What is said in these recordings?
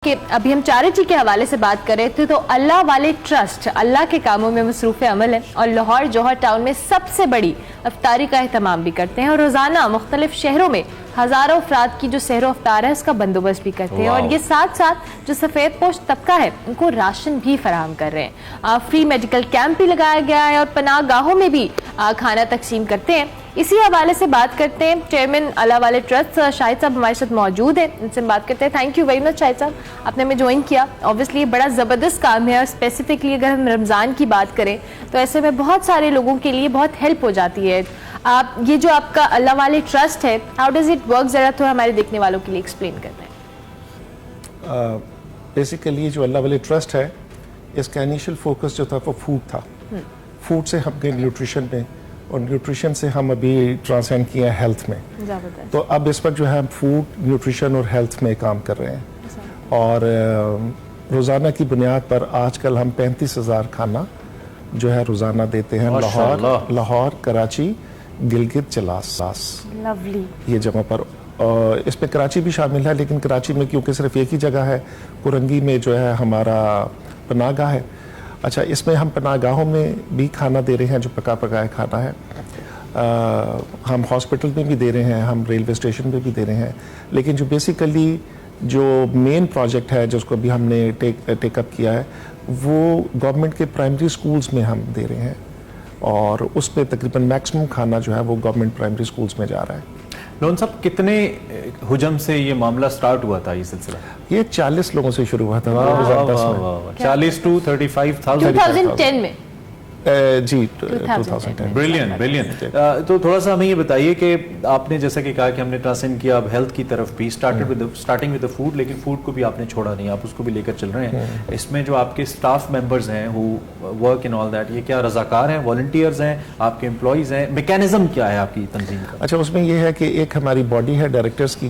کہ ابھی ہم چیریٹی کے حوالے سے بات کر رہے تھے تو اللہ والے ٹرسٹ اللہ کے کاموں میں مصروف عمل ہے اور لاہور جوہر ٹاؤن میں سب سے بڑی افطاری کا اہتمام بھی کرتے ہیں اور روزانہ مختلف شہروں میں ہزاروں افراد کی جو سحر و افطار ہے اس کا بندوبست بھی کرتے ہیں اور یہ ساتھ ساتھ جو سفید پوش طبقہ ہے ان کو راشن بھی فراہم کر رہے ہیں. فری میڈیکل کیمپ بھی لگایا گیا ہے اور پناہ گاہوں میں بھی کھانا تقسیم کرتے ہیں. اسی حوالے سے بات کرتے ہیں چیئرمین اللہ والے ٹرسٹ شاہد صاحب ہمارے ساتھ موجود ہیں, ان سے بات کرتے ہیں. تھینک یو ویری مچ شاہد صاحب, آپ نے ہمیں جوائن کیا. اوبویسلی یہ بڑا زبردست کام ہے اور اسپیسیفکلی اگر ہم رمضان کی بات کریں تو ایسے میں بہت سارے لوگوں کے لیے بہت ہیلپ ہو جاتی ہے. آپ یہ جو آپ کا اللہ والے ٹرسٹ ہے ہاؤ ڈز اٹ ورک, ذرا تھوڑا ہمارے دیکھنے والوں کے لیے ایکسپلین کرتے ہیں. بیسیکلی جو اللہ والے ٹرسٹ ہے اس کا انیشل فوکس جو تھا وہ فوڈ تھا. فوڈ سے ہم گئے نیوٹریشن میں اور نیوٹریشن سے ہم ابھی ٹرانسینڈ کیا ہے ہیلتھ میں. تو اب اس وقت جو ہے ہم فوڈ, نیوٹریشن اور ہیلتھ میں کام کر رہے ہیں اور روزانہ کی بنیاد پر آج کل ہم 35,000 کھانا جو ہے روزانہ دیتے ہیں لاہور, کراچی, گلگت, چلاس یہ جگہ پر. اس میں کراچی بھی شامل ہے لیکن کراچی میں کیونکہ صرف ایک ہی جگہ ہے, کرنگی میں جو ہے ہمارا پناہ گاہ ہے. اچھا, اس میں ہم پناہ گاہوں میں بھی کھانا دے رہے ہیں جو پکا پکایا کھانا ہے. ہم ہاسپٹل میں بھی دے رہے ہیں, ہم ریلوے اسٹیشن پہ بھی دے رہے ہیں. لیکن جو بیسیکلی جو مین پروجیکٹ ہے جس کو بھی ہم نے ٹیک اپ کیا ہے وہ گورنمنٹ کے پرائمری سکولز میں ہم دے رہے ہیں اور اس پہ تقریباً میکسیمم کھانا جو ہے وہ گورنمنٹ پرائمری سکولز میں جا رہا ہے. لون صاحب, کتنے حجم سے یہ معاملہ سٹارٹ ہوا تھا یہ سلسلہ؟ یہ 40 لوگوں سے شروع ہوا تھا 2010 میں. 40 to 35,000 2010 میں جی 2010. بریلینٹ. تو تھوڑا سا ہمیں یہ بتائیے کہ آپ نے جیسا کہ کہا کہ ہم نے ٹرانسینڈ کیا اب ہیلتھ کی طرف بھی, اسٹارٹنگ ود فوڈ, لیکن فوڈ کو بھی آپ نے چھوڑا نہیں, آپ اس کو بھی لے کر چل رہے ہیں. اس میں جو آپ کے اسٹاف ممبرز ہیں ہو ورک ان آل دیٹ, یہ کیا رضاکار ہیں, والنٹیئرز ہیں, آپ کے امپلائیز ہیں, میکینزم کیا ہے آپ کی تنظیم کا؟ اچھا, اس میں یہ ہے کہ ایک ہماری باڈی ہے ڈائریکٹرز کی,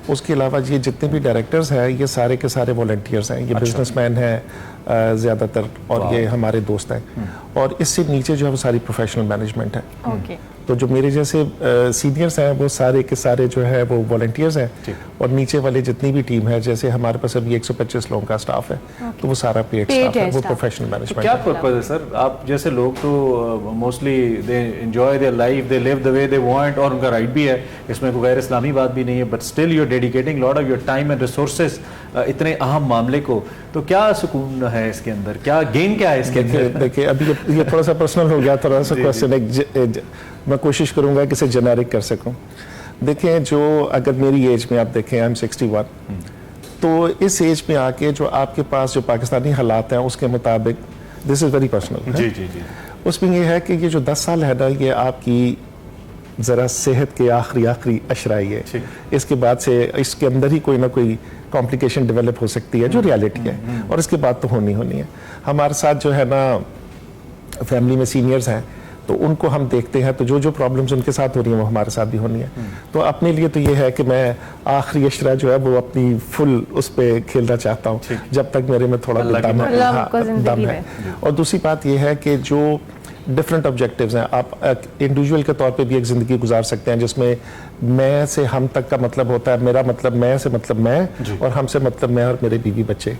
اس کے علاوہ یہ جتنے بھی ڈائریکٹرز ہیں یہ سارے کے سارے والنٹیئرز ہیں. یہ بزنس مین ہیں زیادہ تر اور یہ ہمارے دوست ہیں. اور اس سے نیچے جو ہے وہ ساری پروفیشنل مینجمنٹ ہے. تو جو میرے جیسے سینئرز ہیں وہ سارے کے سارے جو ہے وہ والنٹیئرز ہیں اور نیچے والے جتنی بھی ٹیم ہے, جیسے ہمارے پاس ابھی 125 لوگوں کا سٹاف ہے تو وہ سارا پیڈ سٹاف ہے, وہ پروفیشنل مینجمنٹ. کیا پرپز ہے سر؟ آپ جیسے لوگ تو mostly they enjoy their life, they live the way they want, اور ان کا رائٹ بھی ہے, اس میں کوئی غیر اسلامی بات بھی نہیں ہے, but still you are dedicating lot of your time and resources اتنے اہم معاملے کو, تو کیا سکون ہے اس کے اندر, کیا گین کیا ہے اس کے اندر؟ دیکھیے ابھی یہ تھوڑا سا پرسنل ہو گیا, تھوڑا سا کوشچن میں کوشش کروں گا کہ اسے جنیرک کر سکوں. دیکھیں جو اگر میری ایج میں آپ دیکھیں I'm 61, تو اس ایج میں آ کے جو آپ کے پاس جو پاکستانی حالات ہیں اس کے مطابق دس از ویری پرسنل. جی جی جی. اس میں یہ ہے کہ یہ جو 10 سال ہے نا یہ آپ کی ذرا صحت کے آخری اشرائی ہے. اس کے بعد سے اس کے اندر ہی کوئی نہ کوئی کمپلیکیشن ڈیولپ ہو سکتی ہے جو ریالٹی ہے, اور اس کے بعد تو ہونی ہے. ہمارے ساتھ جو ہے نا فیملی میں سینئرز ہیں تو ان کو ہم دیکھتے ہیں, تو جو پرابلمز ان کے ساتھ ہو رہی ہیں وہ ہمارے ساتھ بھی ہونی ہے. تو اپنے لیے تو یہ ہے کہ میں آخری اشرا جو ہے وہ اپنی فل اس پہ کھیلنا چاہتا ہوں جب تک میرے میں تھوڑا دم ہے. اور دوسری بات یہ ہے کہ جو ڈفرینٹ آبجیکٹیوز ہیں, آپ انڈیویجول کے طور پہ بھی ایک زندگی گزار سکتے ہیں جس میں میں سے ہم تک کا مطلب ہوتا ہے, میرا مطلب میں سے مطلب میں, اور ہم سے مطلب میں اور میرے بیوی بچے.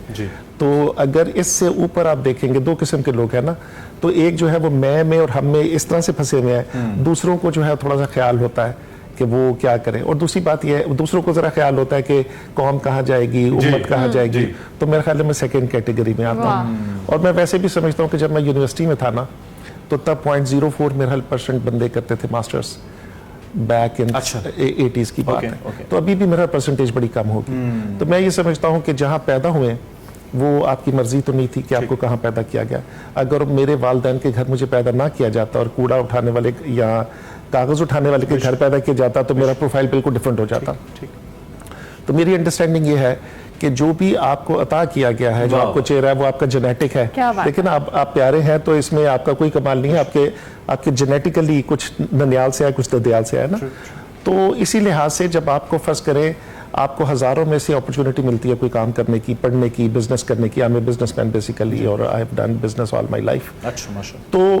تو اگر اس سے اوپر آپ دیکھیں گے 2 قسم کے لوگ ہیں نا, تو ایک جو ہے وہ میں اور ہم میں اس طرح سے پھنسے ہوئے ہیں, دوسروں کو جو ہے تھوڑا سا خیال ہوتا ہے کہ وہ کیا کریں, اور دوسری بات یہ ہے دوسروں کو ذرا خیال ہوتا ہے کہ قوم کہاں جائے گی, امت کہاں جائے گی. تو میرے خیال میں سیکنڈ کیٹیگری میں آتا ہوں. اور میں ویسے بھی سمجھتا ہوں کہ جب میں یونیورسٹی میں تھا نا تو تب 0.04 میرا 1% بندے کرتے تھے ماسٹرز, بیک ان 80s کی بات ہے. تو ابھی بھی میرا پرسنٹیج بڑی کم ہوگی. تو میں یہ سمجھتا ہوں کہ جہاں پیدا ہوئے وہ آپ کی مرضی تو نہیں تھی کہ آپ کو کہاں پیدا کیا گیا. اگر میرے والدین کے گھر مجھے پیدا نہ کیا جاتا اور کوڑا اٹھانے والے یا کاغذ اٹھانے والے کے گھر پیدا کیا جاتا تو میرا پروفائل بالکل ڈفرینٹ ہو جاتا. تو میری انڈرسٹینڈنگ یہ ہے کہ جو بھی آپ کو عطا کیا گیا ہے, جو آپ کو چہرہ ہے وہ آپ کا جینیٹک ہے. لیکن آپ پیارے ہیں تو اس میں آپ کا کوئی کمال نہیں ہے, آپ کے جینیٹیکلی کچھ ننیال سے ہے, کچھ ددیال سے ہے نا. تو اسی لحاظ سے جب آپ کو فرض کریں آپ کو ہزاروں میں سے اپرچونٹی ملتی ہے کوئی کام کرنے کی, پڑھنے کی, بزنس کرنے کی. I'm a businessman basically اور I have done business all my life. تو